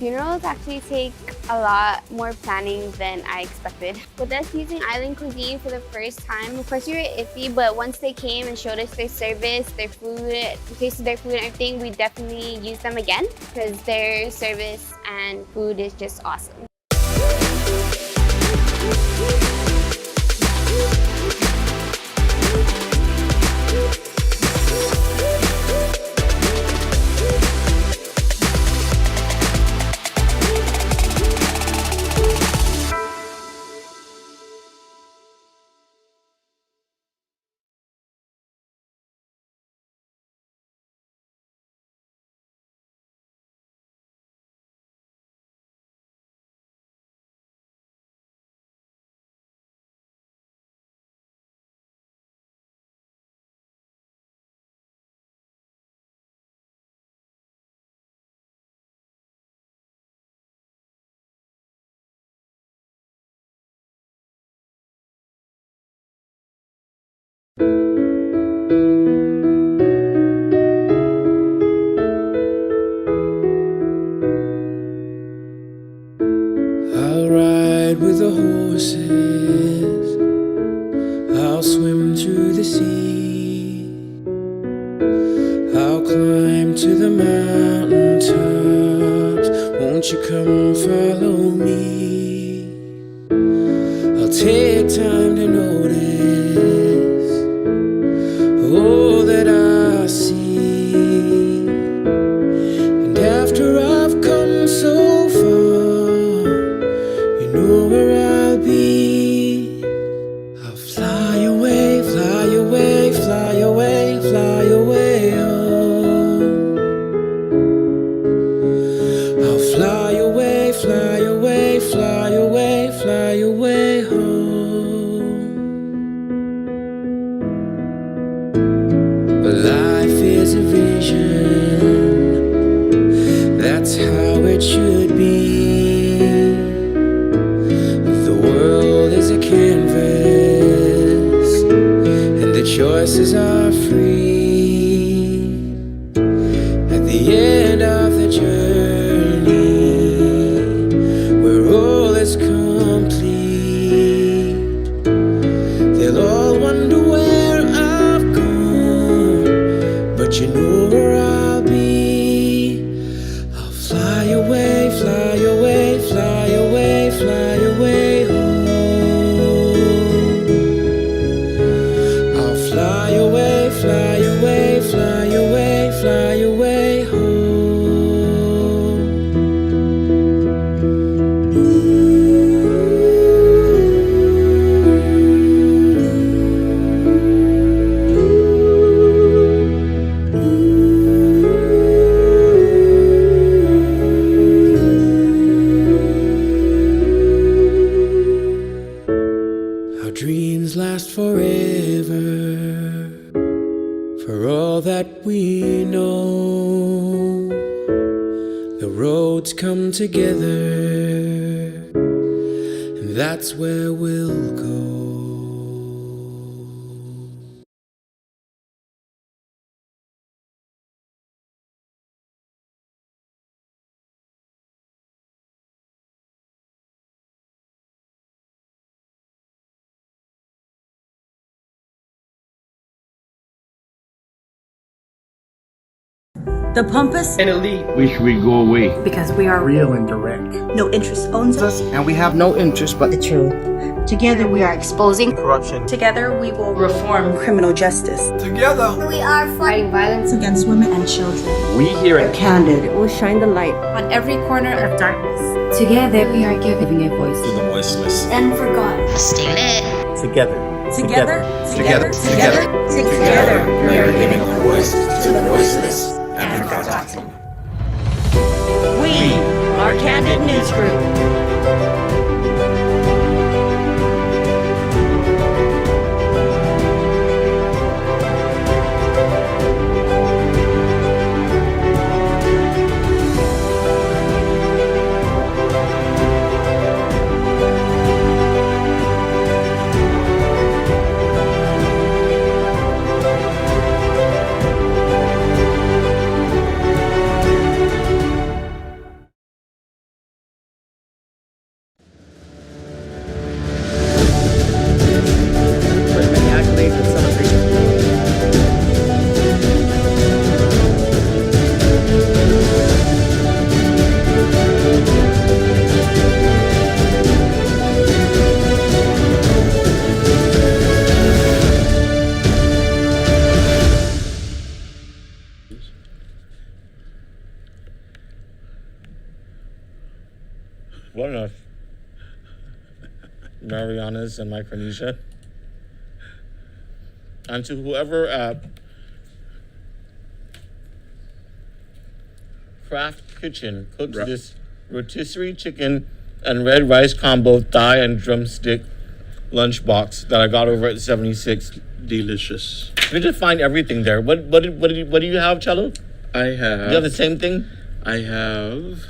Funerals actually take a lot more planning than I expected. With us using island cuisine for the first time, of course we were iffy, but once they came and showed us their service, their food, tasted their food and everything, we definitely use them again because their service and food is just awesome. I'll ride with the horses, I'll swim through the sea, I'll climb to the mountain tops, won't you come follow me? I'll take time to notice all that I see, and after I've come so far, you know where I'll be. I'll fly away, fly away, fly away, fly away home. I'll fly away, fly away, fly away, fly away home. But life is a vision, that's how it should be. The world is a canvas, and the choices are free. At the end of the journey, where all is complete, they'll all wonder where I've gone, but you know where I'll be. I'll fly away, fly away, fly away, fly away home. I'll fly away, fly away, fly away, fly away home. Our dreams last forever, for all that we know. The roads come together, and that's where we'll go. The Pampas, an elite. Wish we go away. because we are real and direct. no interest owns us. And we have no interest but The truth. Together we are exposing. corruption. Together we will reform criminal justice Together, We are fighting violence against women and children. We here at Kandit will shine the light. on every corner of darkness. Together, we are giving a voice to the voiceless. and forgotten. Stay lit. Together. Together, Together. together, together, we are giving a voice to the voiceless and forgotten. We are Kandit News Group. Buenos. Marianas and Micronesia. And to whoever at Craft Kitchen cooks this rotisserie chicken and red rice combo thigh and drumstick lunchbox that I got over at 76. Delicious. You just find everything there. What do you have, Cello? I have. You have the same thing? I have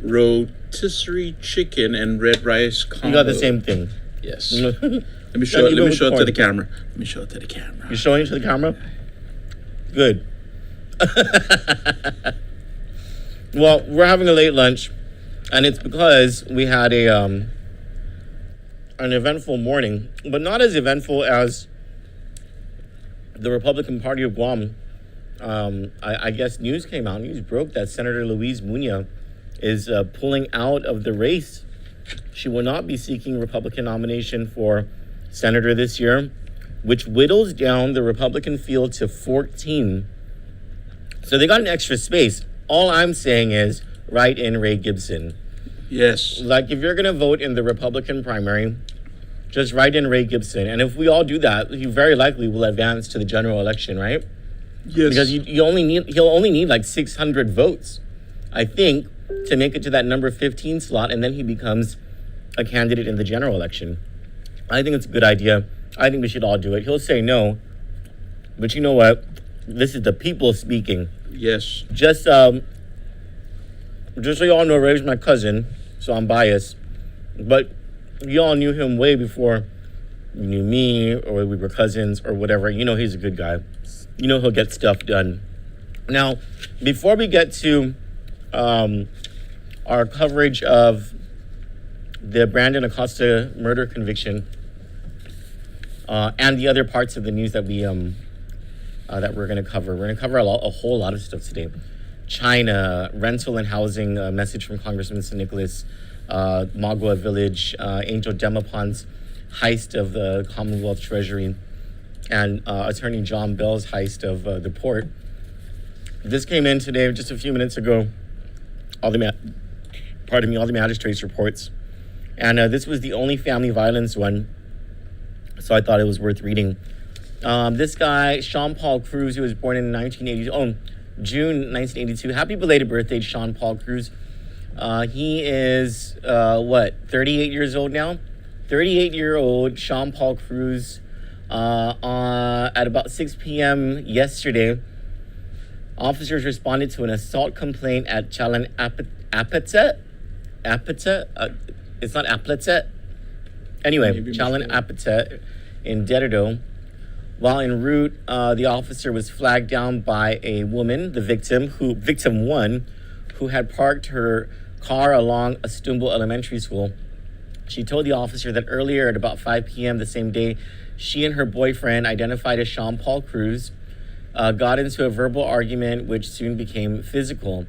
rotisserie chicken and red rice combo. You got the same thing. Yes. Let Let me show it to the camera. Let me show it to the camera. You're showing it to the camera? Good. Well, we're having a late lunch, and it's because we had an eventful morning, but not as eventful as the Republican Party of Guam. I guess news broke that Senator Louise Muñoz is pulling out of the race. She will not be seeking Republican nomination for senator this year, which whittles down the Republican field to 14. So they got an extra space. All I'm saying is write in Ray Gibson. Yes. Like, if you're going to vote in the Republican primary, just write in Ray Gibson. And if we all do that, he very likely will advance to the general election, right? Yes. Because he'll only need like 600 votes, I think, to make it to that number 15 slot, and then he becomes a candidate in the general election. I think it's a good idea. I think we should all do it. He'll say no, but you know what? This is the people speaking. Yes. Just so y'all know, Ray's my cousin, so I'm biased. But y'all knew him way before you knew me, or we were cousins, or whatever. You know he's a good guy. You know he'll get stuff done. Now, before we get to our coverage of the Brandon Acosta murder conviction and the other parts of the news that we that we're going to cover. We're going to cover a whole lot of stuff today. China, rental and housing, message from Congressman St. Nicholas, Magua Village, Angel Demapan's heist of the Commonwealth Treasury, and Attorney John Bell's heist of the port. This came in today, just a few minutes ago. All the magistrates' reports. And this was the only family violence one, so I thought it was worth reading. This guy, Sean Paul Cruz, who was born in June 1982. Happy belated birthday, Sean Paul Cruz. He is, 38 years old now? 38-year-old Sean Paul Cruz, at about 6 p.m. yesterday, officers responded to an assault complaint at Chalan Apetet? It's not Apetet? Anyway, Chalan Apetet in Dededo. While en route, the officer was flagged down by a woman, the victim one, who had parked her car along Astumbo Elementary School. She told the officer that earlier at about 5 p.m. the same day, she and her boyfriend, identified as Sean Paul Cruz, got into a verbal argument which soon became physical.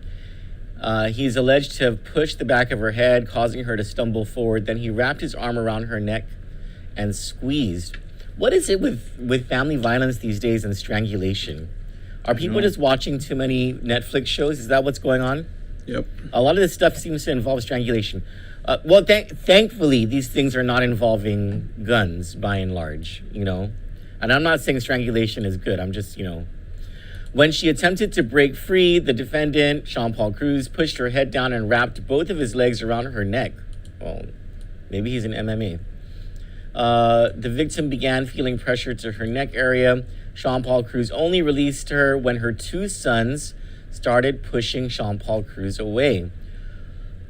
He's alleged to have pushed the back of her head, causing her to stumble forward. Then he wrapped his arm around her neck and squeezed. What is it with family violence these days and strangulation? Are people just watching too many Netflix shows? Is that what's going on? Yep. A lot of this stuff seems to involve strangulation. Thankfully, these things are not involving guns, by and large, you know? And I'm not saying strangulation is good. I'm just, When she attempted to break free, the defendant, Sean Paul Cruz, pushed her head down and wrapped both of his legs around her neck. Well, maybe he's an MMA. The victim began feeling pressure to her neck area. Sean Paul Cruz only released her when her two sons started pushing Sean Paul Cruz away.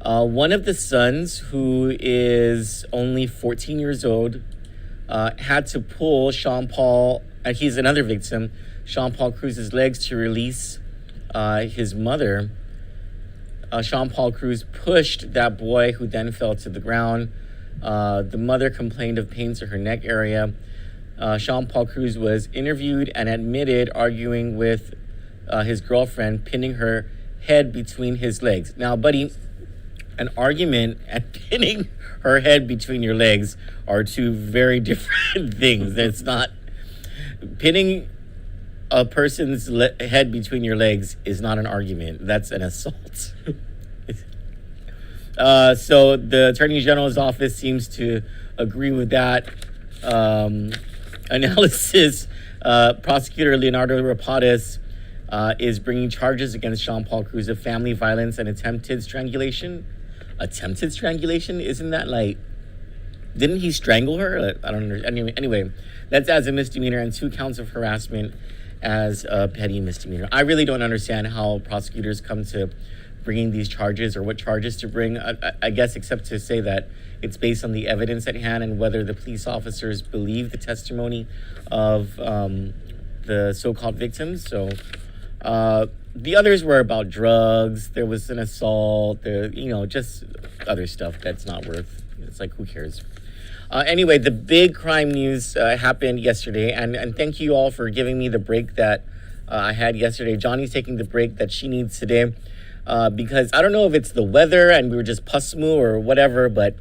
One of the sons, who is only 14 years old, had to pull Sean Paul, and he's another victim, Sean Paul Cruz's legs to release his mother. Sean Paul Cruz pushed that boy, who then fell to the ground. The mother complained of pain to her neck area. Sean Paul Cruz was interviewed and admitted arguing with his girlfriend, pinning her head between his legs. Now, buddy, an argument and pinning her head between your legs are two very different things. It's not... Pinning a person's head between your legs is not an argument. That's an assault. So the Attorney General's office seems to agree with that analysis. Prosecutor Leonardo Rapadas is bringing charges against Jean Paul Cruz of family violence and attempted strangulation. Attempted strangulation? Isn't that like, didn't he strangle her? I don't know. Anyway, that's as a misdemeanor and 2 counts of harassment as a petty misdemeanor. I really don't understand how prosecutors come to bringing these charges or what charges to bring, I guess, except to say that it's based on the evidence at hand and whether the police officers believe the testimony of the so-called victims. So the others were about drugs. There was an assault, just other stuff that's not worth, it's like, who cares? Anyway, the big crime news happened yesterday, and thank you all for giving me the break that I had yesterday. Johnny's taking the break that she needs today because I don't know if it's the weather and we were just pusmoo or whatever, but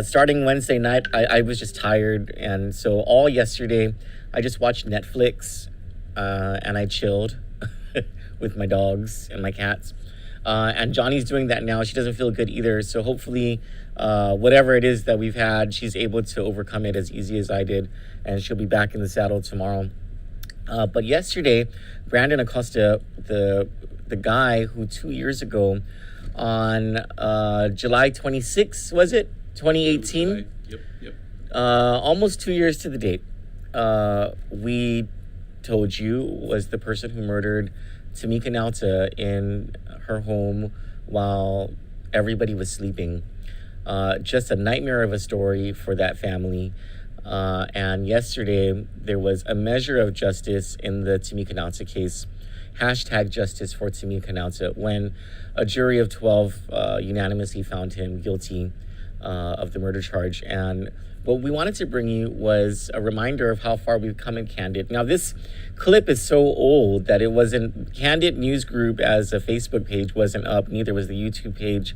starting Wednesday night, I was just tired, and so all yesterday, I just watched Netflix and I chilled with my dogs and my cats. And Johnny's doing that now. She doesn't feel good either, so hopefully whatever it is that we've had, she's able to overcome it as easy as I did, and she'll be back in the saddle tomorrow. But yesterday, Brandon Acosta, the guy who 2 years ago on July 26th, was it? 2018? Yep. Almost 2 years to the date. We told you was the person who murdered Tamika Nalta in her home while everybody was sleeping. Just a nightmare of a story for that family. And yesterday, there was a measure of justice in the Tamika Nalta case. Hashtag justice for Tamika Nalta, when a jury of 12 unanimously found him guilty of the murder charge. And what we wanted to bring you was a reminder of how far we've come in Kandit. Now, this clip is so old that it wasn't, Kandit News Group as a Facebook page wasn't up, neither was the YouTube page.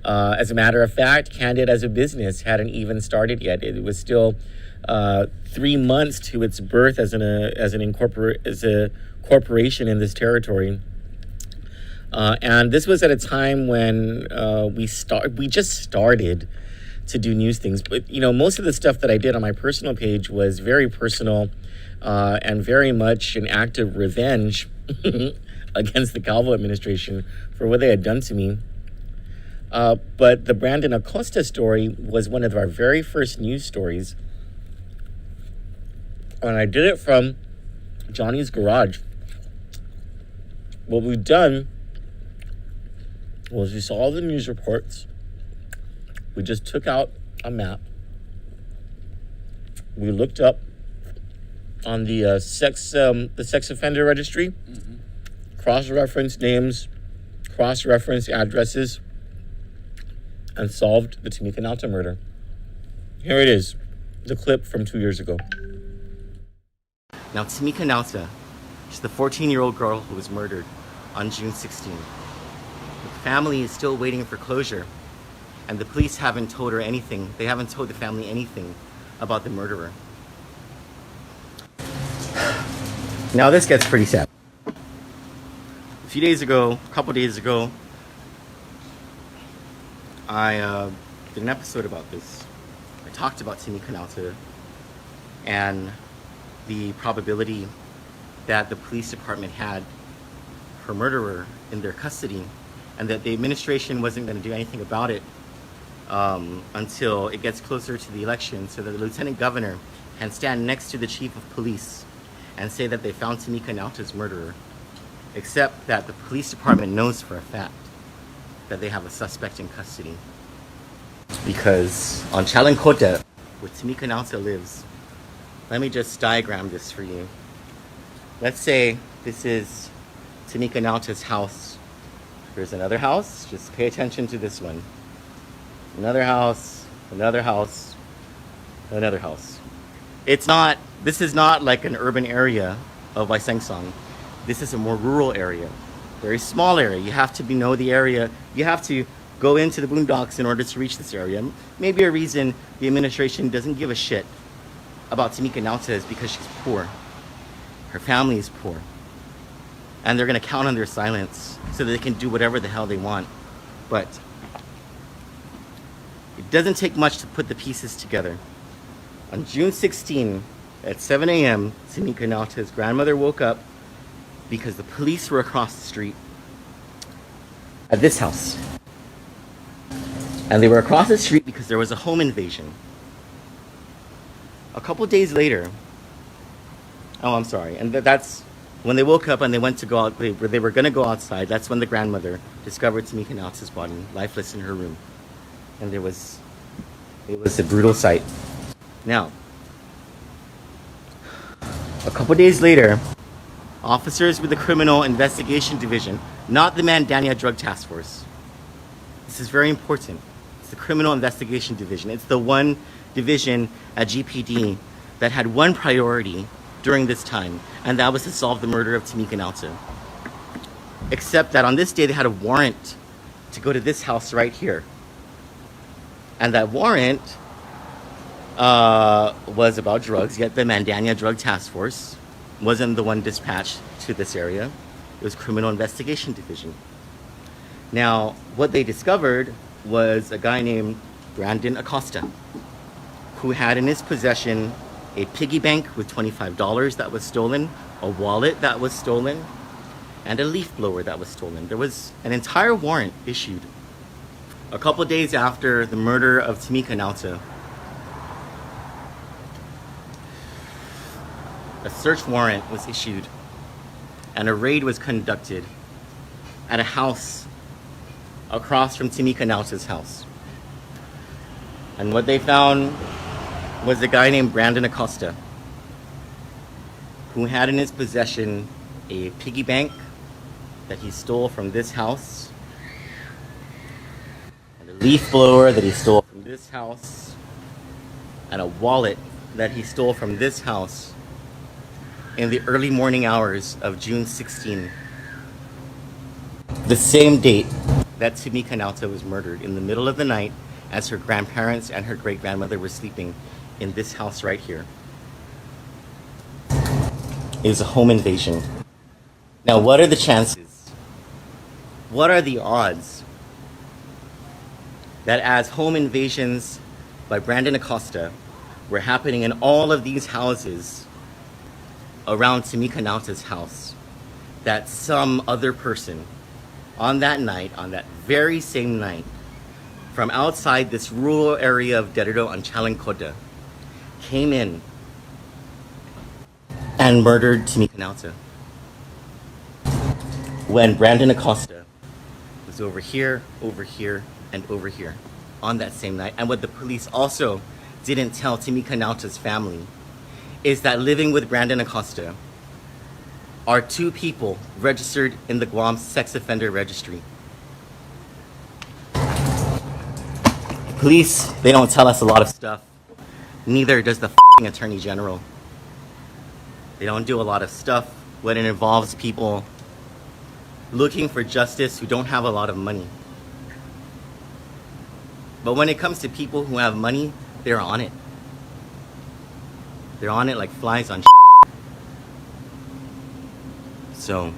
As a matter of fact, Kandit as a business hadn't even started yet. It was still 3 months to its birth as a corporation in this territory. And this was at a time when we just started to do news things. But, most of the stuff that I did on my personal page was very personal and very much an act of revenge against the Calvo administration for what they had done to me. But the Brandon Acosta story was one of our very first news stories. And I did it from Johnny's garage. What we've done was we saw all the news reports. We just took out a map. We looked up on the sex offender registry, cross-referenced names, cross-referenced addresses, and solved the Tamika Nalta murder. Here it is, the clip from 2 years ago. Now, Tamika Nalta, she's the 14-year-old girl who was murdered on June 16. The family is still waiting for closure, and the police haven't told her anything. They haven't told the family anything about the murderer. Now, this gets pretty sad. A couple days ago, I did an episode about this. I talked about Tamika Nalta and the probability that the police department had her murderer in their custody, and that the administration wasn't going to do anything about it until it gets closer to the election, so that the lieutenant governor can stand next to the chief of police and say that they found Tamika Nalta's murderer, except that the police department knows for a fact that they have a suspect in custody. Because on Chalancota, where Tamika Nalta lives, let me just diagram this for you. Let's say this is Tamika Nalta's house. Here's another house. Just pay attention to this one. Another house, another house, another house. This is not like an urban area of Waisengsong. This is a more rural area, very small area. You have to know the area. You have to go into the boondocks in order to reach this area. Maybe a reason the administration doesn't give a shit about Tamika Nalta is because she's poor. Her family is poor. And they're going to count on their silence so that they can do whatever the hell they want. But It doesn't take much to put the pieces together. On June 16 at 7 a.m., Tamika Nalta's grandmother woke up because the police were across the street at this house. And they were across the street because there was a home invasion. A couple days later, and that's when they woke up and they went to go out, they were going to go outside. That's when the grandmother discovered Tamika Nalta's body, lifeless in her room. And it was a brutal sight. Now, a couple days later, officers with the Criminal Investigation Division, not the Mandania Drug Task Force. This is very important. It's the Criminal Investigation Division. It's the one division at GPD that had one priority during this time, and that was to solve the murder of Tamika Nalta. Except that on this day, they had a warrant to go to this house right here. And that warrant was about drugs, yet the Mandania Drug Task Force wasn't the one dispatched to this area. It was Criminal Investigation Division. Now, what they discovered was a guy named Brandon Acosta, who had in his possession a piggy bank with $25 that was stolen, a wallet that was stolen, and a leaf blower that was stolen. There was an entire warrant issued. A couple days after the murder of Tamika Nalta, a search warrant was issued and a raid was conducted at a house across from Tamika Nalta's house. And what they found was a guy named Brandon Acosta, who had in his possession a piggy bank that he stole from this house, and a leaf blower that he stole from this house, and a wallet that he stole from this house in the early morning hours of June 16, the same date that Tamika Nalta was murdered, in the middle of the night as her grandparents and her great-grandmother were sleeping in this house right here. It was a home invasion. Now, what are the chances? What are the odds that as home invasions by Brandon Acosta were happening in all of these houses around Tamika Nalta's house, that some other person on that night, on that very same night, from outside this rural area of Derrida on Chalancoda, came in and murdered Tamika Nalta when Brandon Acosta was over here, and over here on that same night. And what the police also didn't tell Tamika Nalta's family is that living with Brandon Acosta are two people registered in the Guam Sex Offender Registry. Police, they don't tell us a lot of stuff. Neither does the Attorney General. They don't do a lot of stuff when it involves people looking for justice who don't have a lot of money. But when it comes to people who have money, they're on it. They're on it like flies on . So,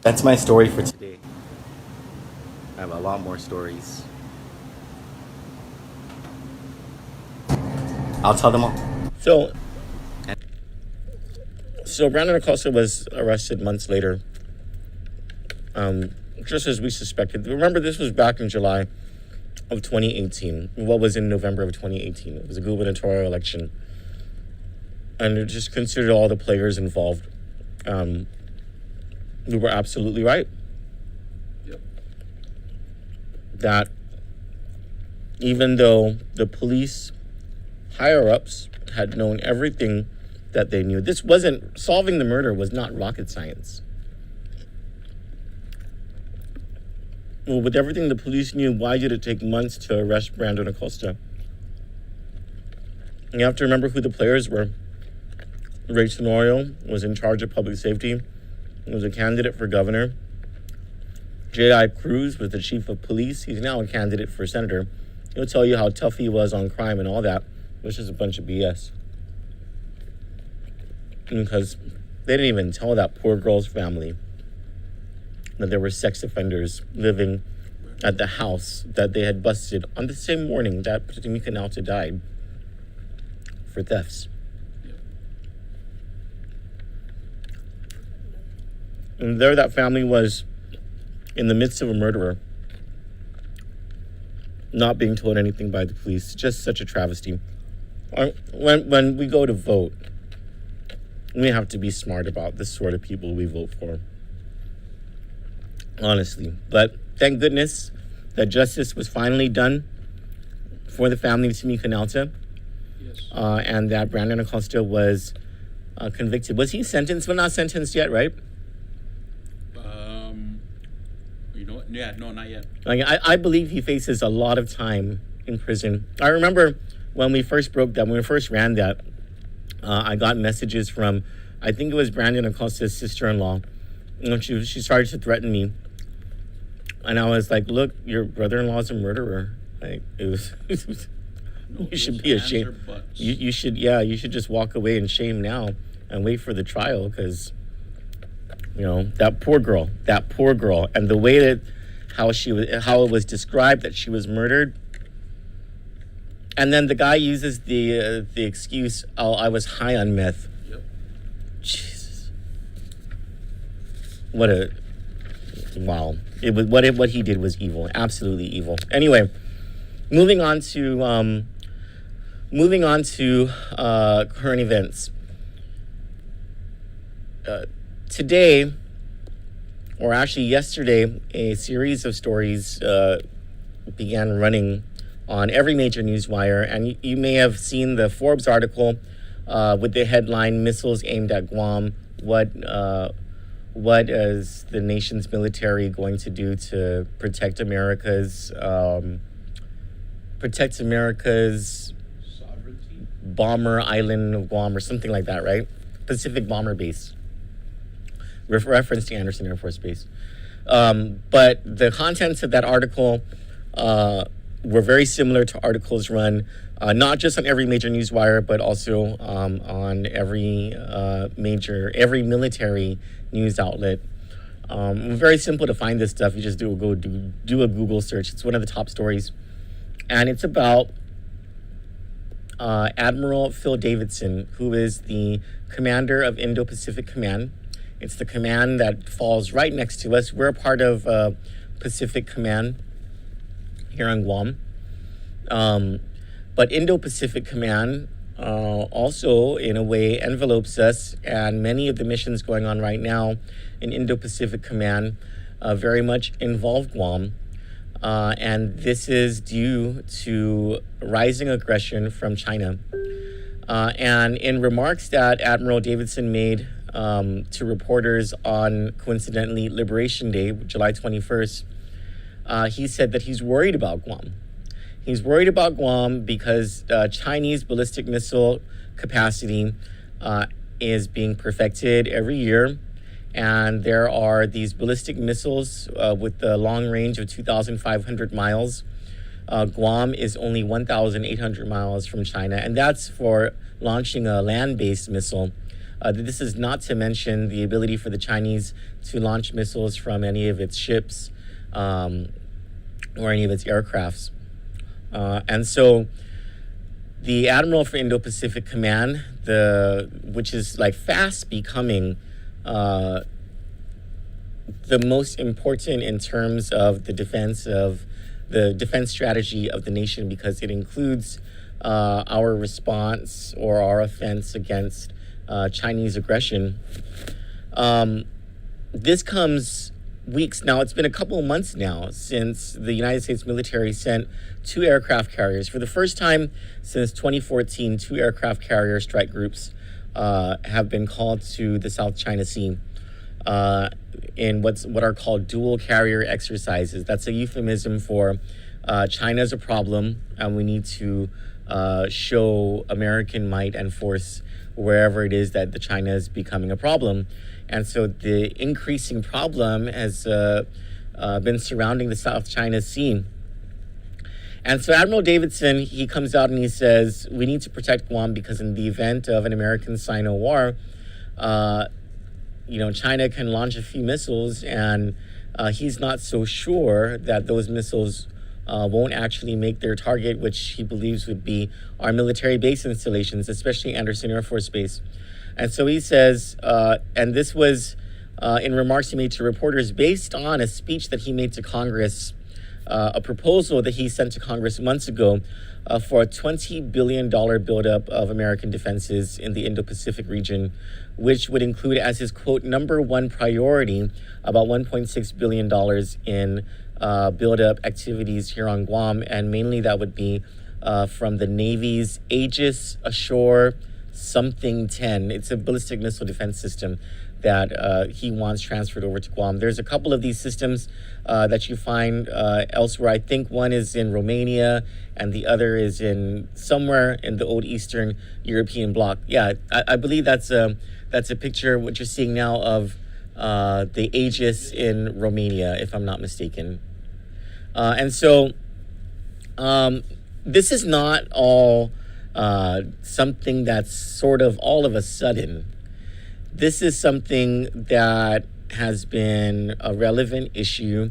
that's my story for today. I have a lot more stories. I'll tell them all. So Brandon Acosta was arrested months later, just as we suspected. Remember, this was back in July of 2018. What was in November of 2018? It was a gubernatorial election. And it just considered all the players involved. We were absolutely right. Yep. That even though the police higher-ups had known everything that they knew, solving the murder was not rocket science. Well, with everything the police knew, why did it take months to arrest Brandon Acosta? You have to remember who the players were. Ray Tenorio was in charge of public safety. He was a candidate for governor. J.I. Cruz was the chief of police. He's now a candidate for senator. He'll tell you how tough he was on crime and all that, which is a bunch of BS. Because they didn't even tell that poor girl's family that there were sex offenders living at the house that they had busted on the same morning that Tamika Nalta died for thefts. And there, that family was in the midst of a murderer, not being told anything by the police. Just such a travesty. When we go to vote, we have to be smart about the sort of people we vote for. Honestly. But thank goodness that justice was finally done for the family of Tamika Nalta. Yes. And that Brandon Acosta was convicted. Was he sentenced? Well, not sentenced yet, right? Yeah, no, not yet. Like, I believe he faces a lot of time in prison. I remember when we first broke that, when we first ran that, I got messages from, I think it was Brandon Acosta's sister-in-law. You know, she started to threaten me. And I was like, look, your brother-in-law is a murderer. Like, it was, you should be ashamed. You should just walk away in shame now and wait for the trial, because, you know, that poor girl, and the way that how it was described that she was murdered. And then the guy uses the excuse, "Oh, I was high on meth." Yep. Jesus. Wow. It was what he did was evil, absolutely evil. Anyway, moving on to current events. Today, or actually yesterday, a series of stories began running on every major news wire, and you may have seen the Forbes article with the headline, "Missiles Aimed at Guam. What is the nation's military going to do to protect America's Sovereignty. bomber island of Guam," or something like that, right? Pacific Bomber Base. Reference to Anderson Air Force Base. But the contents of that article were very similar to articles run not just on every major news wire, but also on every military news outlet. Very simple to find this stuff. You just do a Google search. It's one of the top stories, and it's about Admiral Phil Davidson, who is the commander of Indo-Pacific Command. It's the command that falls right next to us. We're a part of Pacific Command here on Guam. But Indo-Pacific Command also, in a way, envelopes us, and many of the missions going on right now in Indo-Pacific Command very much involve Guam. And this is due to rising aggression from China. And in remarks that Admiral Davidson made to reporters on, coincidentally, Liberation Day, July 21st, he said that he's worried about Guam. He's worried about Guam because Chinese ballistic missile capacity is being perfected every year. And there are these ballistic missiles with the long range of 2,500 miles. Guam is only 1,800 miles from China, and that's for launching a land-based missile. This is not to mention the ability for the Chinese to launch missiles from any of its ships or any of its aircrafts. And so the Admiral for Indo-Pacific Command, which is like fast becoming the most important in terms of the defense strategy of the nation, because it includes our response or our offense against Chinese aggression. This comes weeks now. It's been a couple of months now since the United States military sent 2 aircraft carriers. For the first time since 2014, 2 aircraft carrier strike groups have been called to the South China Sea in what are called dual carrier exercises. That's a euphemism for China's a problem, and we need to show American might and force wherever it is that the China is becoming a problem. And so the increasing problem has been surrounding the South China Sea. And so Admiral Davidson, he comes out and he says, we need to protect Guam because in the event of an American-Sino war, China can launch a few missiles and he's not so sure that those missiles won't actually make their target, which he believes would be our military base installations, especially Anderson Air Force Base. And so he says, and this was in remarks he made to reporters based on a speech that he made to Congress, a proposal that he sent to Congress months ago for a $20 billion buildup of American defenses in the Indo-Pacific region, which would include as his, quote, number one priority about $1.6 billion in buildup activities here on Guam. And mainly that would be from the Navy's Aegis Ashore Something 10. It's a ballistic missile defense system that he wants transferred over to Guam. There's a couple of these systems that you find elsewhere. I think one is in Romania and the other is in somewhere in the old Eastern European bloc. Yeah, I believe that's a picture, what you're seeing now, of the Aegis in Romania, if I'm not mistaken. And so this is not all something that's sort of all of a sudden. This is something that has been a relevant issue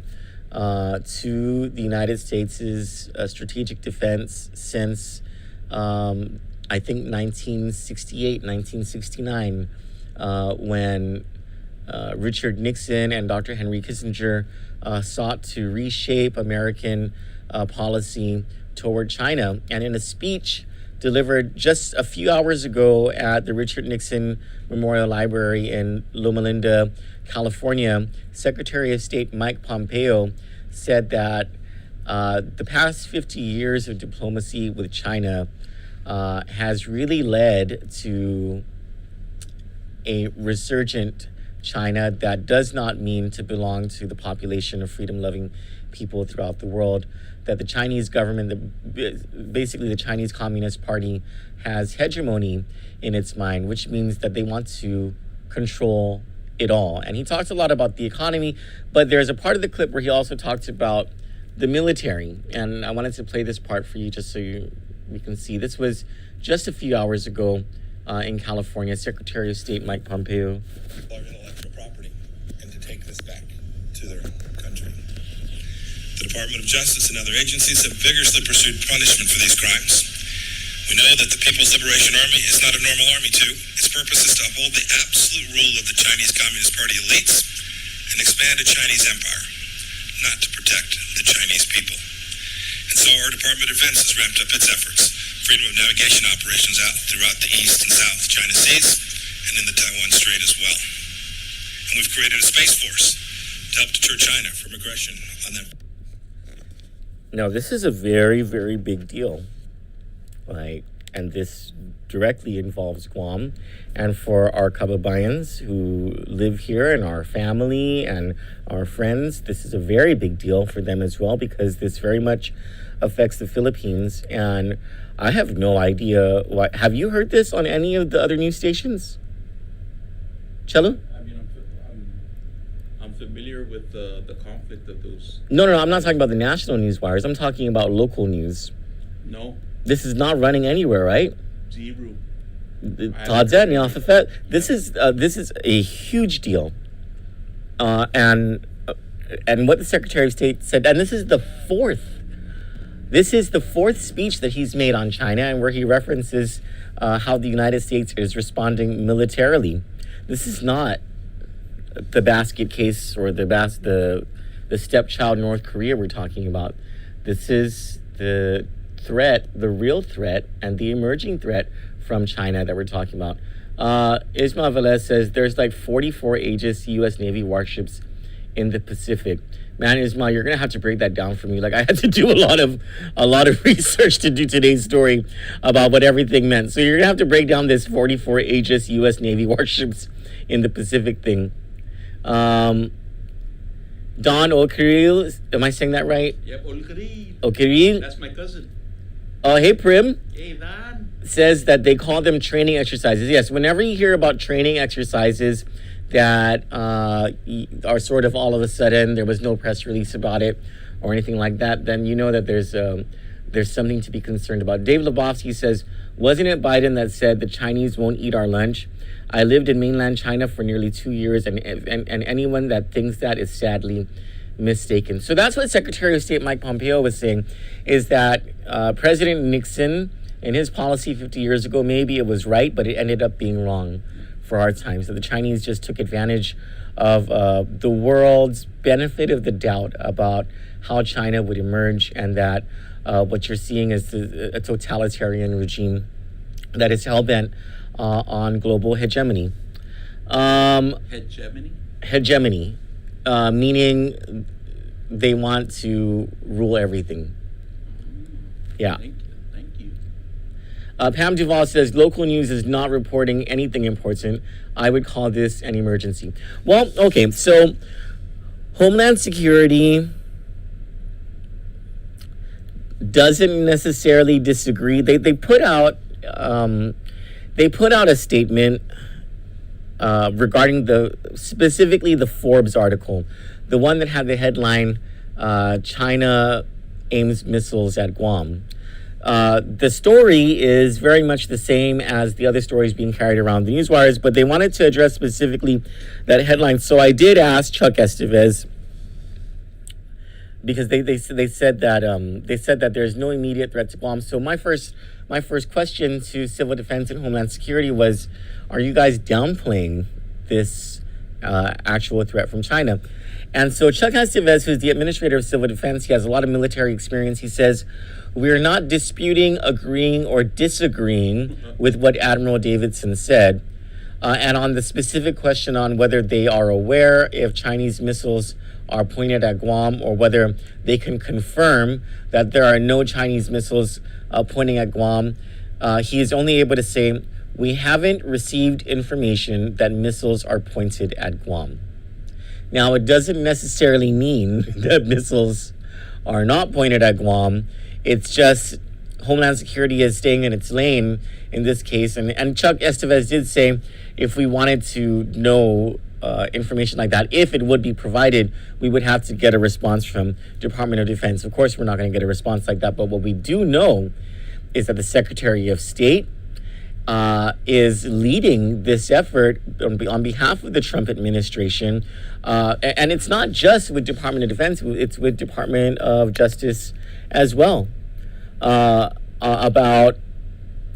to the United States' strategic defense since, I think, 1968, 1969, when Richard Nixon and Dr. Henry Kissinger sought to reshape American policy toward China. And in a speech delivered just a few hours ago at the Richard Nixon Memorial Library in Loma Linda, California, Secretary of State Mike Pompeo said that the past 50 years of diplomacy with China has really led to a resurgent China that does not mean to belong to the population of freedom-loving people throughout the world, that the Chinese government, basically the Chinese Communist Party, has hegemony in its mind, which means that they want to control it all. And he talks a lot about the economy, but there's a part of the clip where he also talks about the military. And I wanted to play this part for you just so we can see. This was just a few hours ago in California, Secretary of State Mike Pompeo. Our intellectual property and to take this back to their country. The Department of Justice and other agencies have vigorously pursued punishment for these crimes. We know that the People's Liberation Army is not a normal army too. Its purpose is to uphold the absolute rule of the Chinese Communist Party elites and expand a Chinese empire, not to protect the Chinese people. And so our Department of Defense has ramped up its efforts. Freedom of navigation operations out throughout the East and South China Seas and in the Taiwan Strait as well. And we've created a space force to help deter China from aggression on them. Now, this is a very, very big deal, right? And this directly involves Guam. And for our Kababayans who live here and our family and our friends, this is a very big deal for them as well, because this very much affects the Philippines. And I have no idea why. Have you heard this on any of the other news stations? Cello? I mean, I'm familiar with the conflict of those. No, I'm not talking about the national news wires. I'm talking about local news. No. This is not running anywhere, right? Zero. This is a huge deal, and what the Secretary of State said, and this is the fourth speech that he's made on China, and where he references how the United States is responding militarily. This is not the basket case or the stepchild North Korea we're talking about. This is the threat, the real threat, and the emerging threat from China that we're talking about. Ismael Velez says there's like 44 Aegis U.S. Navy warships in the Pacific. Man, Ismael, you're gonna have to break that down for me. Like, I had to do a lot of research to do today's story about what everything meant. So you're gonna have to break down this 44 Aegis U.S. Navy warships in the Pacific thing. Don Okaril, am I saying that right? Yep, Olkaril. Okaril? That's my cousin. Oh, hey, Prim. Hey, Don. Says that they call them training exercises. Yes, whenever you hear about training exercises that are sort of all of a sudden, there was no press release about it or anything like that, then you know that there's something to be concerned about. Dave Lebowski says, Wasn't it Biden that said the Chinese won't eat our lunch? I lived in mainland China for nearly 2 years, and anyone that thinks that is sadly mistaken. So that's what Secretary of State Mike Pompeo was saying, is that President Nixon, in his policy 50 years ago, maybe it was right, but it ended up being wrong for our times. That the Chinese just took advantage of the world's benefit of the doubt about how China would emerge, and that what you're seeing is a totalitarian regime that is hell-bent on global hegemony. Hegemony? Hegemony, meaning they want to rule everything. Yeah. Thank you. Pam Duvall says, local news is not reporting anything important. I would call this an emergency. Well, okay, so Homeland Security doesn't necessarily disagree. They put out a statement regarding specifically the Forbes article, the one that had the headline, China aims missiles at Guam. The story is very much the same as the other stories being carried around the newswires, but they wanted to address specifically that headline. So I did ask Chuck Estevez, because they said that there's no immediate threat to Guam. So my first question to Civil Defense and Homeland Security was, are you guys downplaying this actual threat from China? And so Chuck Estevez, who's the administrator of Civil Defense, he has a lot of military experience. He says, we're not disputing, agreeing, or disagreeing with what Admiral Davidson said. And on the specific question on whether they are aware if Chinese missiles are pointed at Guam, or whether they can confirm that there are no Chinese missiles pointing at Guam, he is only able to say, we haven't received information that missiles are pointed at Guam. Now, it doesn't necessarily mean that missiles are not pointed at Guam. It's just Homeland Security is staying in its lane in this case. And Chuck Estevez did say, if we wanted to know information like that, if it would be provided, we would have to get a response from Department of Defense. Of course, we're not going to get a response like that. But what we do know is that the Secretary of State is leading this effort on behalf of the Trump administration. And it's not just with Department of Defense, it's with Department of Justice as well, about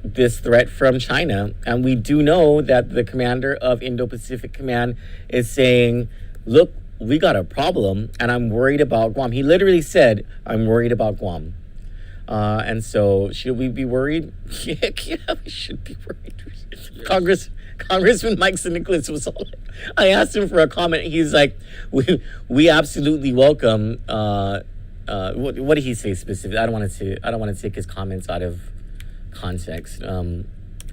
this threat from China. And we do know that the commander of Indo-Pacific Command is saying, look, we got a problem and I'm worried about Guam. He literally said, I'm worried about Guam. And so should we be worried? Yeah, we should be worried. Yes. Congressman Mike Nicholas was all like, I asked him for a comment. He's like, we absolutely welcome, what did he say specifically? I don't want to take his comments out of context. Hold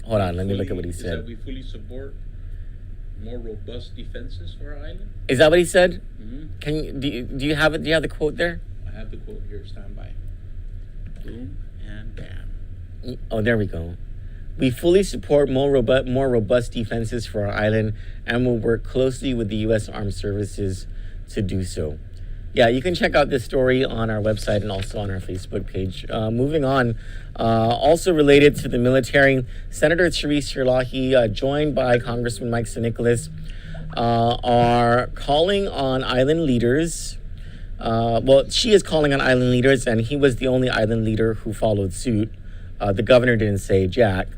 on, let me look at what he said. That we fully support more robust defenses for our island? Is that what he said? Mm-hmm. Do you have it? Do you have the quote there? I have the quote here. Stand by. Boom and bam. Oh, there we go. We fully support more robust defenses for our island, and will work closely with the U.S. Armed Services to do so. Yeah, you can check out this story on our website and also on our Facebook page. Moving on, also related to the military, Senator Therese Sirlahi, joined by Congressman Mike Nicholas, are calling on island leaders. Well, she is calling on island leaders, and he was the only island leader who followed suit. The governor didn't say jack.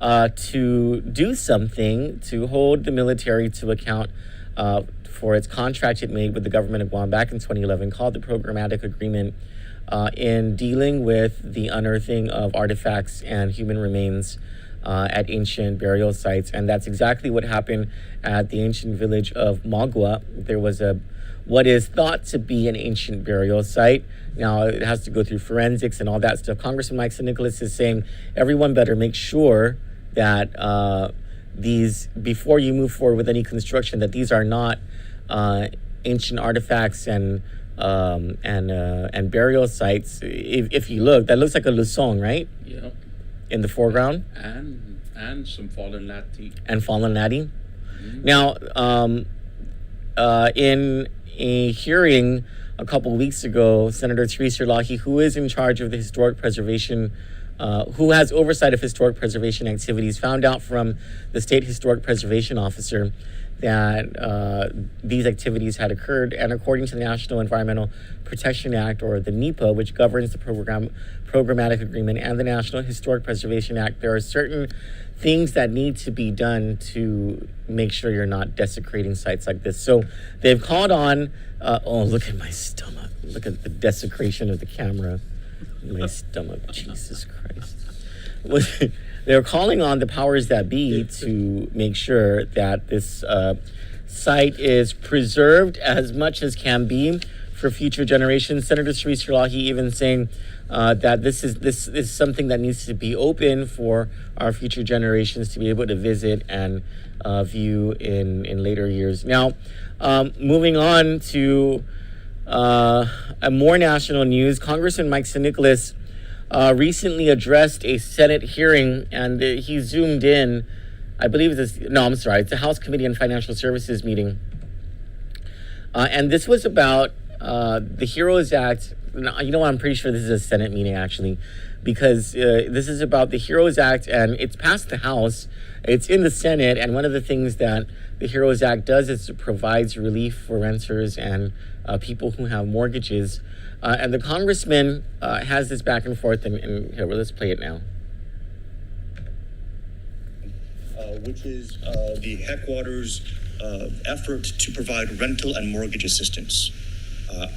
To do something to hold the military to account for its contract it made with the government of Guam back in 2011, called the Programmatic Agreement, in dealing with the unearthing of artifacts and human remains at ancient burial sites. And that's exactly what happened at the ancient village of Magua. There was what is thought to be an ancient burial site. Now, it has to go through forensics and all that stuff. Congressman Mike Nicholas is saying everyone better make sure that these, before you move forward with any construction, that these are not ancient artifacts and burial sites. If you look, that looks like a lusong, right? Yeah. In the foreground. And some fallen latte. And fallen latte. Mm-hmm. Now, in a hearing a couple weeks ago, Senator Therese Sirlahi, who is in charge of the historic preservation who has oversight of historic preservation activities, found out from the state historic preservation officer that these activities had occurred, and according to the National Environmental Protection Act, or the NEPA, which governs the programmatic agreement, and the National Historic Preservation Act, there are certain things that need to be done to make sure you're not desecrating sites like this. So they've called on, oh, look at my stomach. Look at the desecration of the camera. My stomach, Jesus Christ. They're calling on the powers that be to make sure that this site is preserved as much as can be for future generations. Senator Sri Srilahi even saying that this is something that needs to be open for our future generations to be able to visit and view in later years. Now, moving on to a more national news, Congressman Mike Nicholas recently addressed a Senate hearing, and he zoomed in. I believe it's a House Committee on Financial Services meeting. And this was about the HEROES Act. You know what? I'm pretty sure this is a Senate meeting, actually, because this is about the HEROES Act, and it's passed the House. It's in the Senate, and one of the things that the HEROES Act does is it provides relief for renters and people who have mortgages. And the congressman has this back and forth, and here, well, let's play it now. Which is the Headquarters' effort to provide rental and mortgage assistance.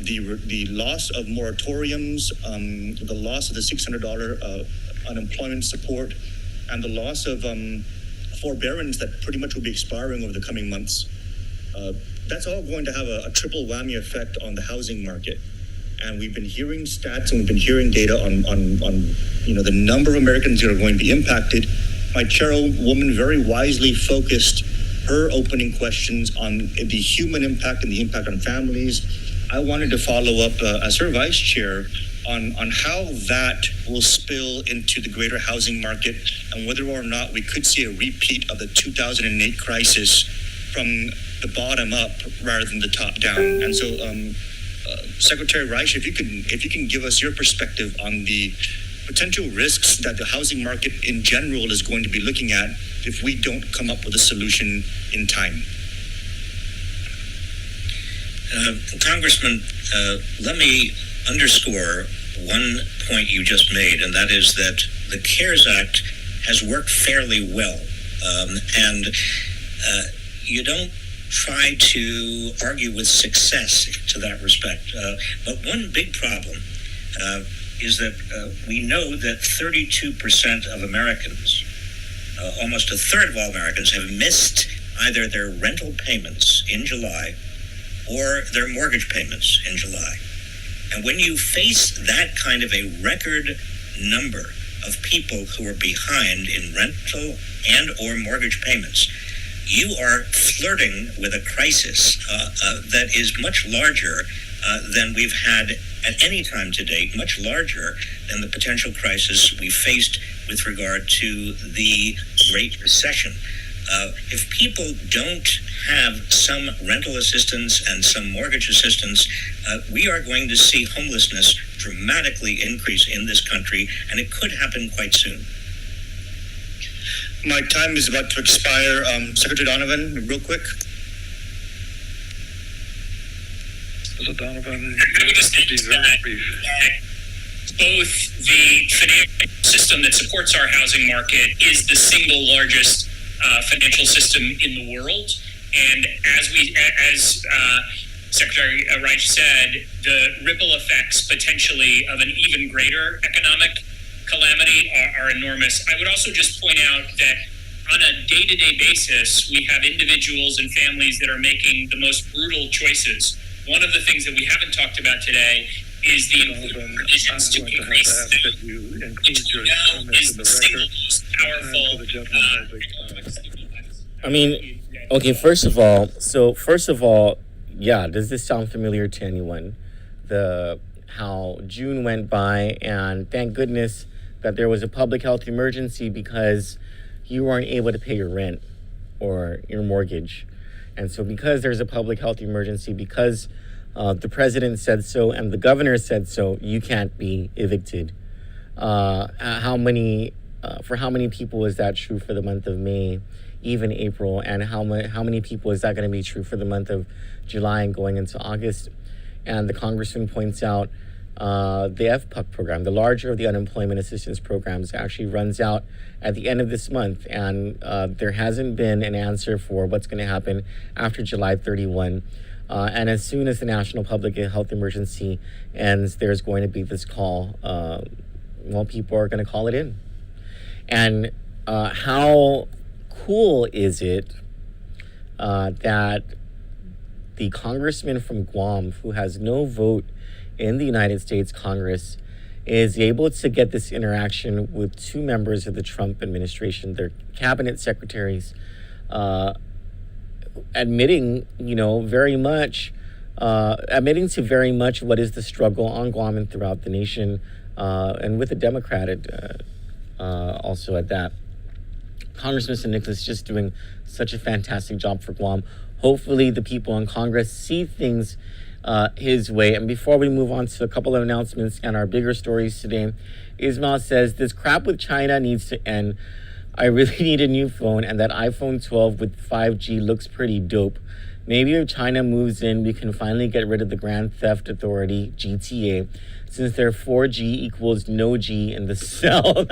The loss of moratoriums, the loss of the $600 unemployment support, and the loss of forbearance that pretty much will be expiring over the coming months. That's all going to have a triple whammy effect on the housing market. And we've been hearing stats and we've been hearing data on the number of Americans that are going to be impacted. My chairwoman very wisely focused her opening questions on the human impact and the impact on families. I wanted to follow up as her vice chair on how that will spill into the greater housing market and whether or not we could see a repeat of the 2008 crisis from the bottom up rather than the top down. And so, Secretary Reich, if you can give us your perspective on the potential risks that the housing market in general is going to be looking at if we don't come up with a solution in time. Congressman, let me underscore one point you just made, and that is that the CARES Act has worked fairly well. And you don't try to argue with success to that respect. But one big problem is that we know that 32% of Americans, almost a third of all Americans, have missed either their rental payments in July or their mortgage payments in July. And when you face that kind of a record number of people who are behind in rental and or mortgage payments, you are flirting with a crisis that is much larger than we've had at any time to date, much larger than the potential crisis we faced with regard to the Great Recession. If people don't have some rental assistance and some mortgage assistance, we are going to see homelessness dramatically increase in this country, and it could happen quite soon. My time is about to expire. Secretary Donovan, real quick. Mr. Donovan, be very brief. Both the financial system that supports our housing market is the single largest financial system in the world, and as Secretary Reich said, the ripple effects potentially of an even greater economic calamity are enormous. I would also just point out that on a day-to-day basis, we have individuals and families that are making the most brutal choices. One of the things that we haven't talked about today is the provisions to increase that you is the single most powerful I mean, okay, first of all, yeah, does this sound familiar to anyone? How June went by, and thank goodness that there was a public health emergency because you weren't able to pay your rent or your mortgage. And so because there's a public health emergency, because the president said so and the governor said so, you can't be evicted. how many people is that true for the month of May, even April, and how many people is that going to be true for the month of July and going into August? And the congressman points out the FPUC program, the larger of the unemployment assistance programs, actually runs out at the end of this month, and there hasn't been an answer for what's going to happen after July 31. And as soon as the national public health emergency ends, there's going to be this call. People are going to call it in. And how cool is it that the congressman from Guam, who has no vote in the United States Congress, is able to get this interaction with two members of the Trump administration, their cabinet secretaries, admitting to very much what is the struggle on Guam and throughout the nation, and with a Democrat also at that. Congressman Nicholas just doing such a fantastic job for Guam. Hopefully the people in Congress see things his way. And before we move on to a couple of announcements and our bigger stories today, Ismail says, this crap with China needs to end. I really need a new phone, and that iPhone 12 with 5G looks pretty dope. Maybe if China moves in, we can finally get rid of the Grand Theft Authority, GTA, since their 4G equals no G in the cell.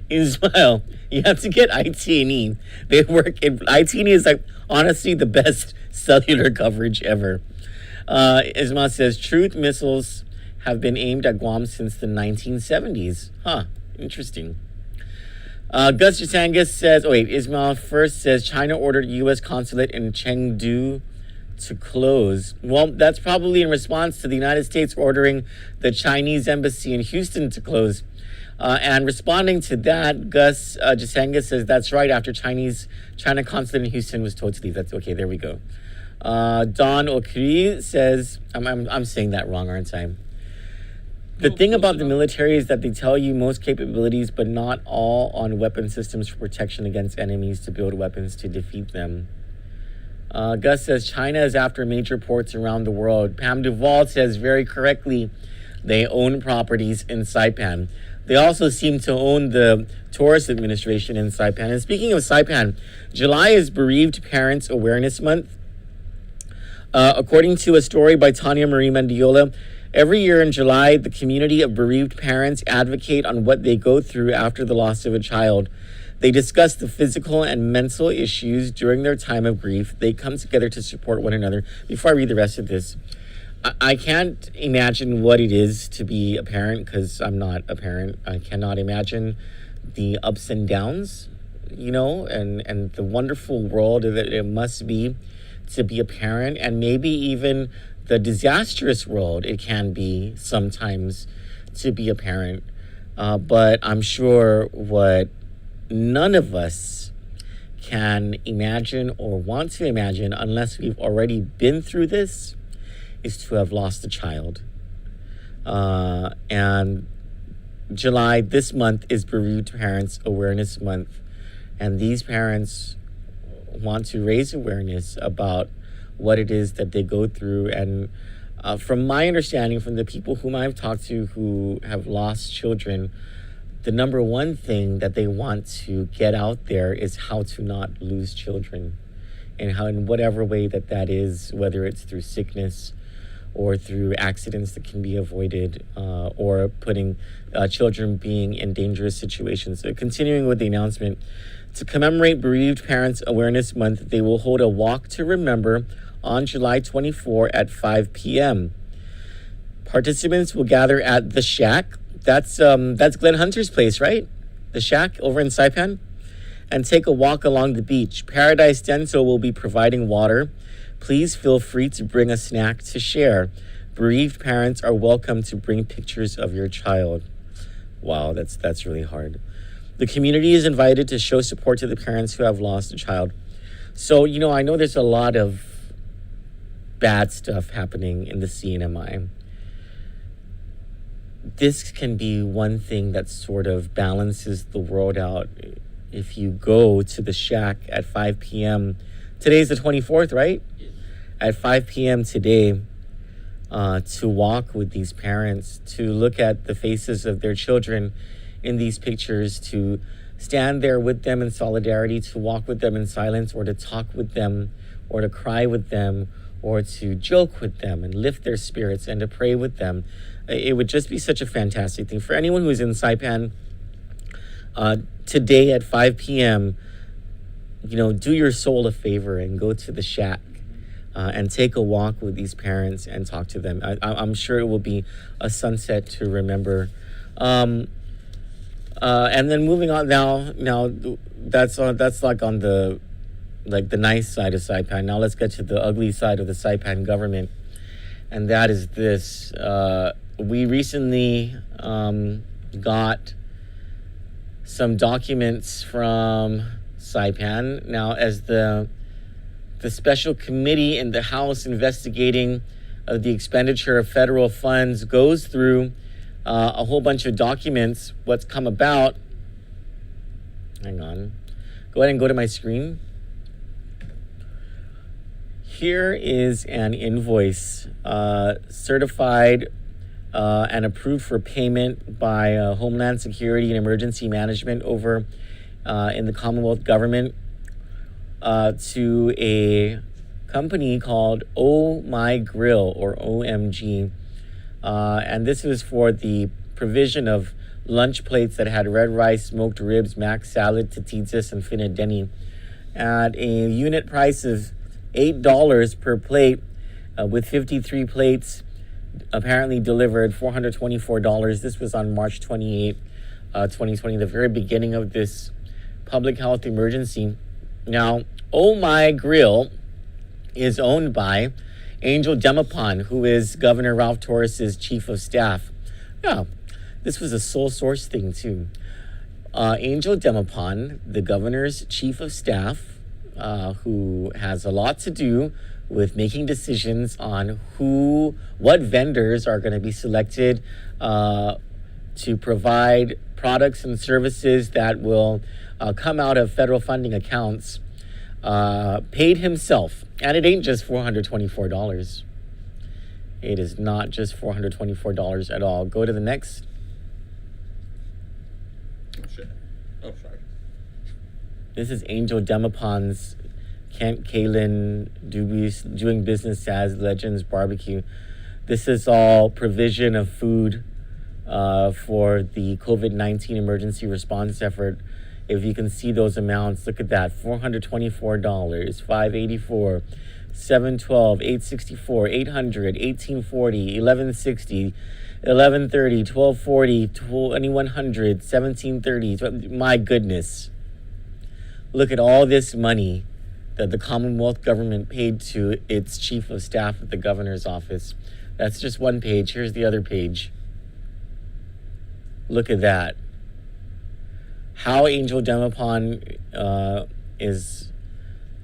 Ismail, you have to get IT&E. They work in IT&E is like honestly the best cellular coverage ever. Ismail says truth missiles have been aimed at Guam since the 1970s. Interesting. Gus Jasangas says, Ismail first says China ordered U.S. consulate in Chengdu to close. Well, that's probably in response to the United States ordering the Chinese embassy in Houston to close. And responding to that, Gus Jasangas says that's right after China consulate in Houston was told to leave. That's okay. There we go. Don Okri says, I'm saying that wrong, aren't I? The thing about the military is that they tell you most capabilities, but not all on weapon systems for protection against enemies to build weapons to defeat them. Gus says China is after major ports around the world. Pam Duvall says very correctly, they own properties in Saipan. They also seem to own the tourist administration in Saipan. And speaking of Saipan, July is Bereaved Parents Awareness Month. According to a story by Tanya Marie Mendiola, every year in July, the community of bereaved parents advocate on what they go through after the loss of a child. They discuss the physical and mental issues during their time of grief. They come together to support one another. Before I read the rest of this, I can't imagine what it is to be a parent because I'm not a parent. I cannot imagine the ups and downs, and the wonderful world that it must be to be a parent, and maybe even the disastrous world it can be sometimes to be a parent. But I'm sure what none of us can imagine or want to imagine unless we've already been through this is to have lost a child. And July, this month, is Bereaved Parents Awareness Month. And these parents want to raise awareness about what it is that they go through. And from my understanding, from the people whom I've talked to who have lost children, the number one thing that they want to get out there is how to not lose children, and how, in whatever way that is, whether it's through sickness or through accidents that can be avoided, or putting children being in dangerous situations. So continuing with the announcement, to commemorate Bereaved Parents Awareness Month, they will hold a walk to remember on July 24 at 5 p.m. Participants will gather at The Shack. That's Glenn Hunter's place, right? The Shack over in Saipan. And take a walk along the beach. Paradise Denso will be providing water. Please feel free to bring a snack to share. Bereaved parents are welcome to bring pictures of your child. Wow, that's really hard. The community is invited to show support to the parents who have lost a child. So, I know there's a lot of bad stuff happening in the CNMI. This can be one thing that sort of balances the world out. If you go to the Shack at 5 p.m., today's the 24th, right? At 5 p.m. today, to walk with these parents, to look at the faces of their children in these pictures, to stand there with them in solidarity, to walk with them in silence, or to talk with them, or to cry with them, or to joke with them and lift their spirits and to pray with them. It would just be such a fantastic thing. For anyone who's in Saipan, today at 5 p.m., do your soul a favor and go to the shack and take a walk with these parents and talk to them. I'm sure it will be a sunset to remember. And then moving on now that's like on the nice side of Saipan. Now let's get to the ugly side of the Saipan government, and that is this. We recently got some documents from Saipan. Now, as the special committee in the House investigating the expenditure of federal funds goes through a whole bunch of documents, what's come about. Hang on. Go ahead and go to my screen. Here is an invoice certified and approved for payment by Homeland Security and Emergency Management over in the Commonwealth government to a company called Oh My Grill, or OMG. And this was for the provision of lunch plates that had red rice, smoked ribs, mac salad, tatitas, and finadeni at a unit price of $8 per plate, with 53 plates apparently delivered, $424. This was on March 28, 2020, the very beginning of this public health emergency. Now, Oh My Grill is owned by Angel Demapan, who is Governor Ralph Torres's chief of staff. Yeah, this was a sole source thing too. Angel Demapan, the governor's chief of staff, who has a lot to do with making decisions on what vendors are going to be selected to provide products and services that will come out of federal funding accounts, paid himself. And it ain't just $424. It is not just $424 at all. Go to the next. Oh, shit. Oh, sorry. This is Angel Demapan's Kent Kalin doing business as Legends Barbecue. This is all provision of food for the COVID-19 emergency response effort. If you can see those amounts, look at that. $424, $584, $712, $864, $800, $1840, $1160, $1130, $1240, $2100, $1730. My goodness. Look at all this money that the Commonwealth government paid to its chief of staff at the governor's office. That's just one page. Here's the other page. Look at that. How Angel Demapan is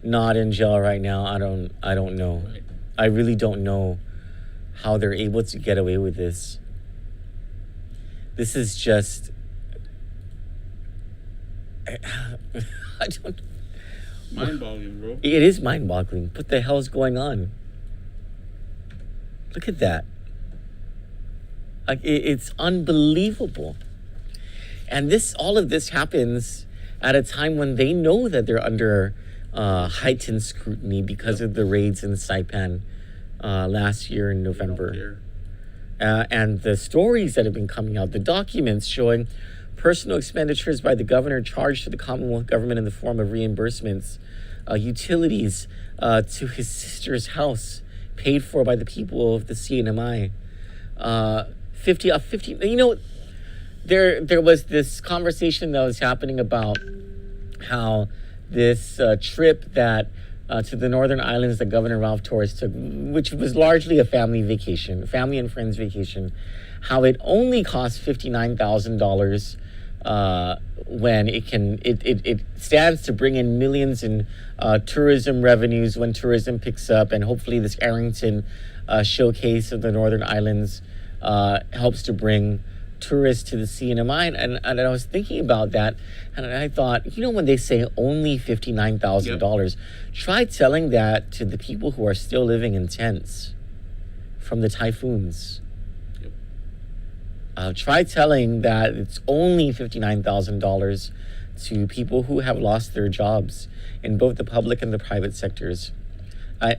not in jail right now, I don't know. Right. I really don't know how they're able to get away with this. This is just I don't. Mind-boggling, bro. It is mind-boggling. What the hell is going on? Look at that. Like it's unbelievable. And all of this happens at a time when they know that they're under heightened scrutiny because of the raids in Saipan last year in November. And the stories that have been coming out, the documents showing personal expenditures by the governor charged to the Commonwealth government in the form of reimbursements, utilities to his sister's house paid for by the people of the CNMI. 50, there was this conversation that was happening about how this trip that to the Northern Islands that Governor Ralph Torres took, which was largely a family and friends vacation, how it only cost $59,000 when it stands to bring in millions in tourism revenues when tourism picks up, and hopefully this Arrington showcase of the Northern Islands helps to bring tourists to the CNMI. And I was thinking about that, and I thought, when they say only $59,000, try telling that to the people who are still living in tents. from the typhoons. Try telling that it's only $59,000 to people who have lost their jobs in both the public and the private sectors.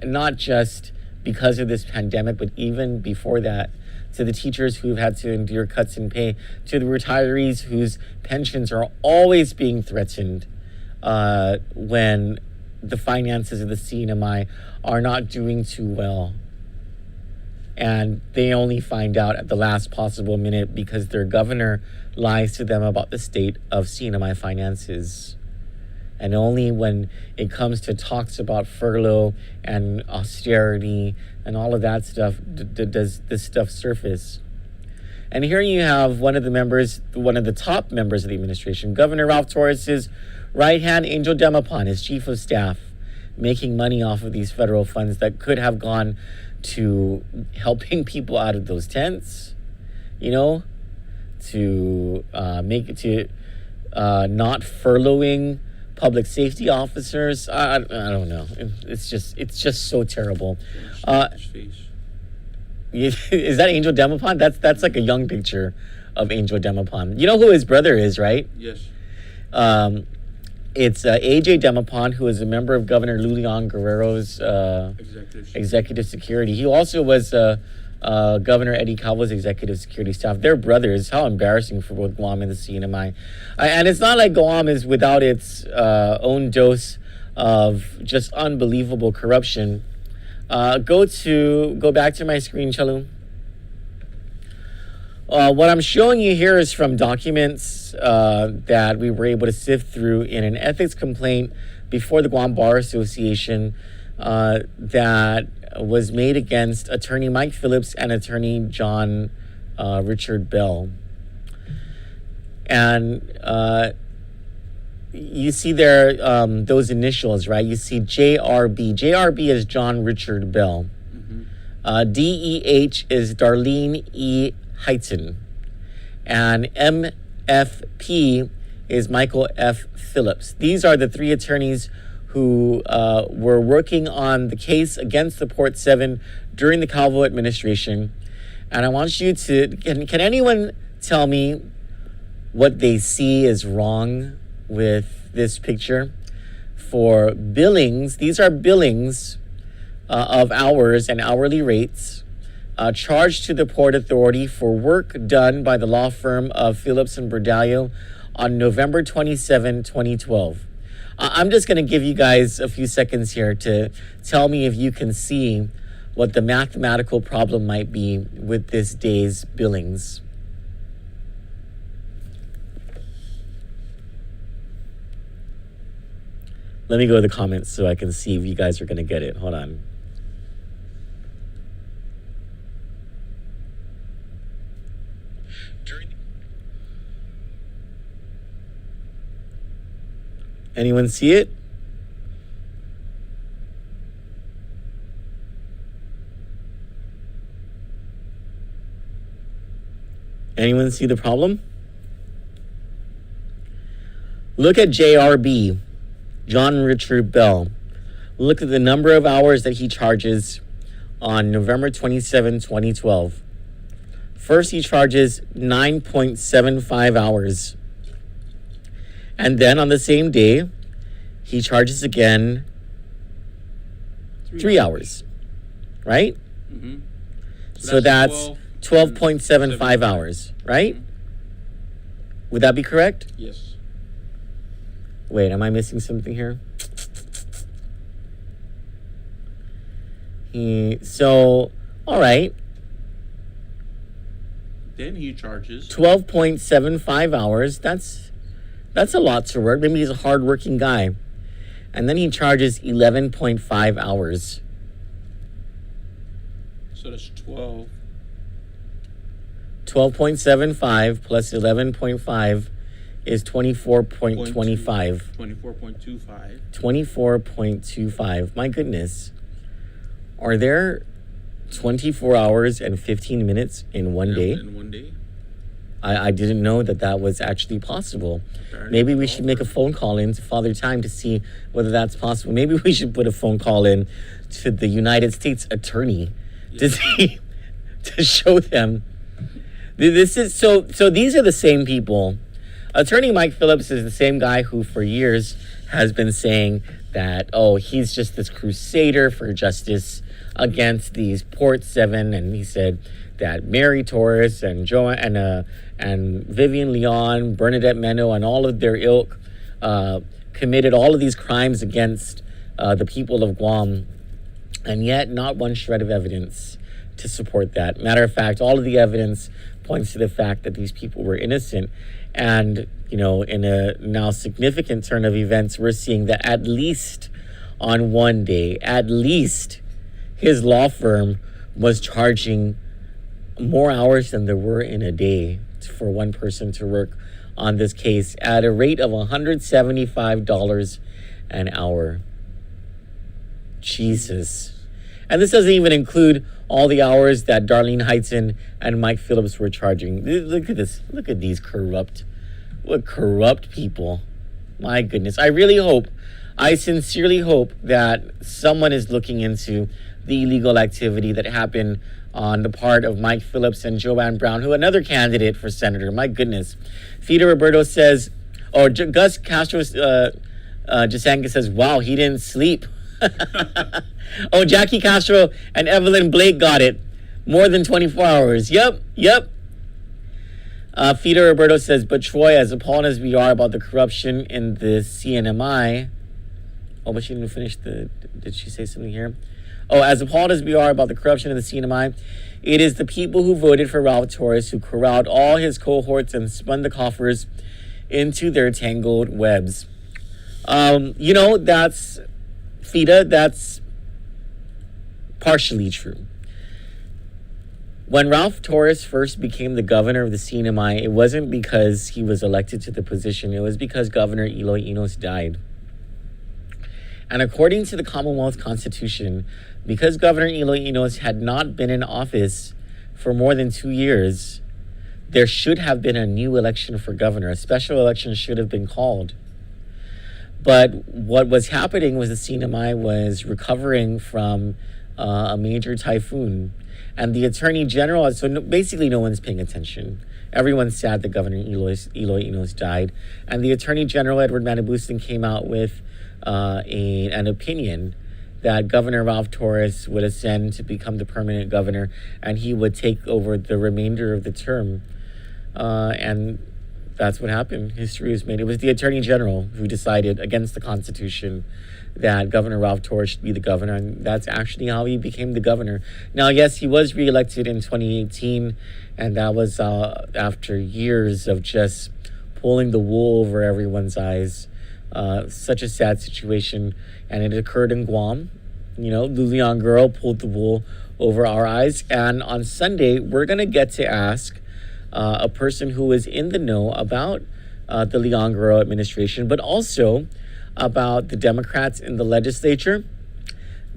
Not just because of this pandemic, but even before that, to the teachers who've had to endure cuts in pay, to the retirees whose pensions are always being threatened when the finances of the CNMI are not doing too well. And they only find out at the last possible minute because their governor lies to them about the state of CNMI finances. And only when it comes to talks about furlough and austerity and all of that stuff does this stuff surface. And here you have one of the top members of the administration, Governor Ralph Torres's right hand, Angel Demapan, his chief of staff, making money off of these federal funds that could have gone to helping people out of those tents, to not furloughing public safety officers. I don't know. It's just so terrible. Is that Angel Demapan? That's like a young picture of Angel Demapan. You know who his brother is, right? Yes. It's AJ Demapan, who is a member of Governor Lulian Guerrero's executive security. He also was Governor Eddie Calvo's executive security staff. They're brothers. How embarrassing for both Guam and the CNMI. And it's not like Guam is without its own dose of just unbelievable corruption. Go back to my screen, Chalu. What I'm showing you here is from documents that we were able to sift through in an ethics complaint before the Guam Bar Association that was made against attorney Mike Phillips and attorney John Richard Bell. And you see there those initials, right? You see JRB. JRB is John Richard Bell. DEH is Darlene E. Heighton, and MFP is Michael F. Phillips. These are the three attorneys who were working on the case against the Port 7 during the Calvo administration. And I want you to, can anyone tell me what they see is wrong with this picture? For billings, these are billings of hours and hourly rates charged to the Port Authority for work done by the law firm of Phillips and Berdallo on November 27, 2012. I'm just going to give you guys a few seconds here to tell me if you can see what the mathematical problem might be with this day's billings. Let me go to the comments so I can see if you guys are going to get it. Hold on. Anyone see it? Anyone see the problem? Look at JRB, John Richard Bell. Look at the number of hours that he charges on November 27, 2012. First, he charges 9.75 hours. And then on the same day, he charges again 3 hours, right? Mm-hmm. So that's 12.75 hours, right? Mm-hmm. Would that be correct? Yes. Wait, am I missing something here? All right. Then he charges 12.75 hours. That's a lot to work. Maybe he's a hard-working guy. And then he charges 11.5 hours. So that's 12. 12.75 plus 11.5 is 24.25. 24.25. 24.25. My goodness. Are there 24 hours and 15 minutes in one day? In one day? I didn't know that was actually possible. Apparently Maybe we should make a phone call in to Father Time to see whether that's possible. Maybe we should put a phone call in to the United States Attorney to see to show them. This is so these are the same people. Attorney Mike Phillips is the same guy who for years has been saying that, oh, he's just this crusader for justice against these Port 7, and he said that Mary Torres and and Vivian Leon, Bernadette Meno, and all of their ilk committed all of these crimes against the people of Guam, and yet not one shred of evidence to support that. Matter of fact, all of the evidence points to the fact that these people were innocent. And, you know, in a now significant turn of events, we're seeing that at least on one day, at least his law firm was charging more hours than there were in a day for one person to work on this case at a rate of $175 an hour. Jesus. And this doesn't even include all the hours that Darlene Heighton and Mike Phillips were charging. Look at this. Look at these corrupt people. My goodness. I sincerely hope that someone is looking into the illegal activity that happened on the part of Mike Phillips and Joanne Brown, who another candidate for senator. My goodness. Fida Roberto says, or Gus Castro Jasanga says, wow, he didn't sleep. Oh, Jackie Castro and Evelyn Blake got it. More than 24 hours. Yep. Fida Roberto says, but Troy, as appalled as we are about the corruption in the CNMI. Oh, but she didn't finish did she say something here? Oh, as appalled as we are about the corruption in the CNMI, it is the people who voted for Ralph Torres who corralled all his cohorts and spun the coffers into their tangled webs. You know, that's Fida, that's partially true. When Ralph Torres first became the governor of the CNMI, it wasn't because he was elected to the position. It was because Governor Eloy Enos died. And according to the Commonwealth Constitution, because Governor Eloy Enos had not been in office for more than 2 years, there should have been a new election for governor. A special election should have been called. But what was happening was the CNMI was recovering from a major typhoon. And the Attorney General, basically no one's paying attention. Everyone's sad that Governor Eloy Enos died. And the Attorney General, Edward Manabustan, came out with an opinion that Governor Ralph Torres would ascend to become the permanent governor, and he would take over the remainder of the term. And that's what happened. History was made. It was the Attorney General who decided against the Constitution that Governor Ralph Torres should be the governor, and that's actually how he became the governor. Now, yes, he was reelected in 2018, and that was after years of just pulling the wool over everyone's eyes. Such a sad situation, and it occurred in Guam. You know, the Leon girl pulled the wool over our eyes, and on Sunday, we're going to get to ask a person who is in the know about the Leon Guerrero administration, but also about the Democrats in the legislature,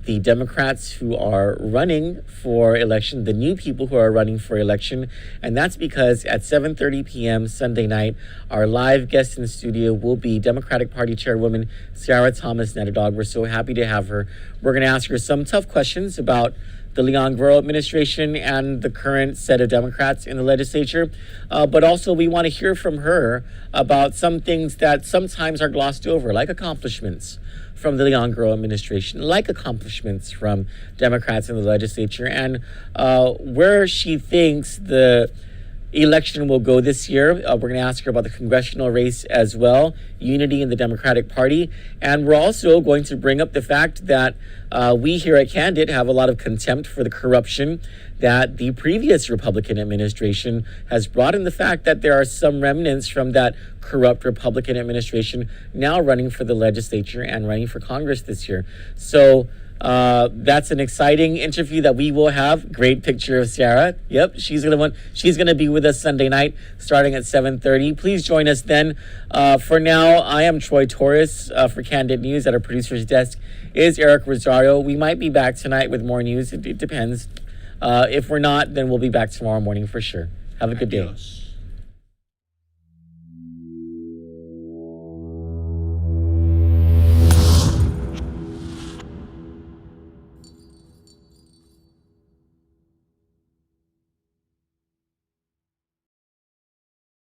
the Democrats who are running for election, the new people who are running for election. And that's because at 7:30 p.m. Sunday night, our live guest in the studio will be Democratic Party Chairwoman Sarah Thomas Netterdag. We're so happy to have her. We're going to ask her some tough questions about the Leon Guerrero administration and the current set of Democrats in the legislature. But also we want to hear from her about some things that sometimes are glossed over, like accomplishments from the Leon Guerrero administration, like accomplishments from Democrats in the legislature, and where she thinks the election will go this year. We're going to ask her about the congressional race as well, unity in the Democratic Party. And we're also going to bring up the fact that we here at Kandit have a lot of contempt for the corruption that the previous Republican administration has brought, in the fact that there are some remnants from that corrupt Republican administration now running for the legislature and running for Congress this year. So that's an exciting interview that we will have. Great picture of Sarah. Yep, she's gonna be with us Sunday night, starting at 7:30. Please join us then. For now, I am Troy Torres for Kandit News. At our producer's desk is Eric Rosario. We might be back tonight with more news. It depends. If we're not, then we'll be back tomorrow morning for sure. Have a good day.